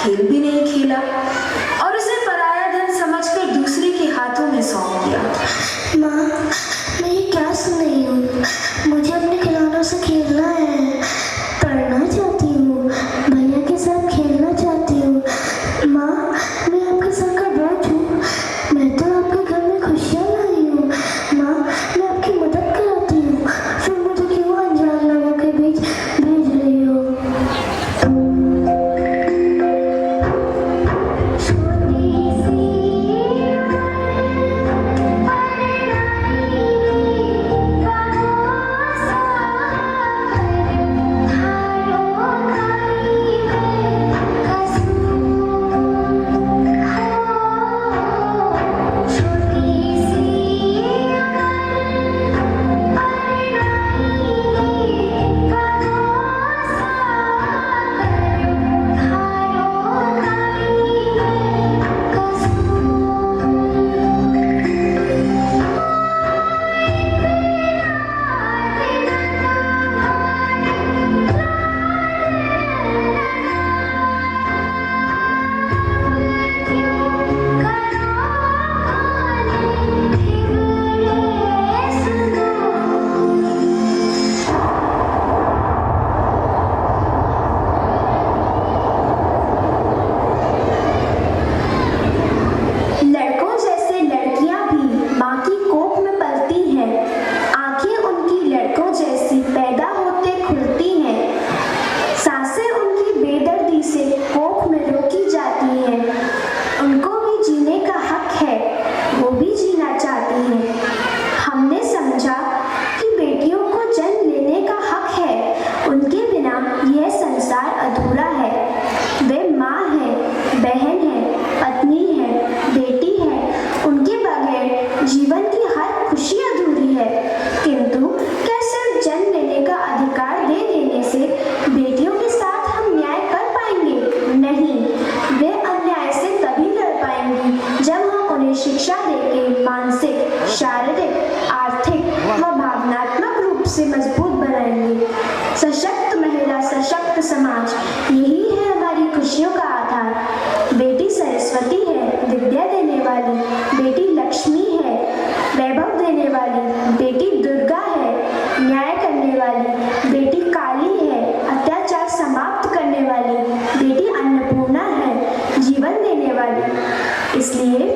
खेल भी नहीं खेला और उसे पराया धन समझकर दूसरे के हाथों में सौंप दिया। माँ, मैं ये क्या सुन रही हूँ? मुझे अपने खिलौनों से खेलना है, पढ़ना चाहती हूँ, भैया के साथ खेलना चाहती हूँ। माँ, मैं आपके सर का बोझ हूँ, मैं तो आपके घर में खुशियाँ लाई हूँ। माँ, मैं आपकी मदद कराती हूँ, फिर मुझे क्यों अनजान लोगों के बीच भेज रही हो? शिक्षा देके मानसिक, शारीरिक, आर्थिक व भावनात्मक रूप से मजबूत बनाएंगे। सशक्त महिला, सशक्त समाज, यही है हमारी खुशियों का आधार। बेटी सरस्वती है, विद्या देने वाली, बेटी लक्ष्मी है, वैभव देने वाली, बेटी दुर्गा है, न्याय करने वाली, बेटी काली है, अत्याचार समाप्त करने वाली, बेटी अन्नपूर्णा है, जीवन देने वाली। इसलिए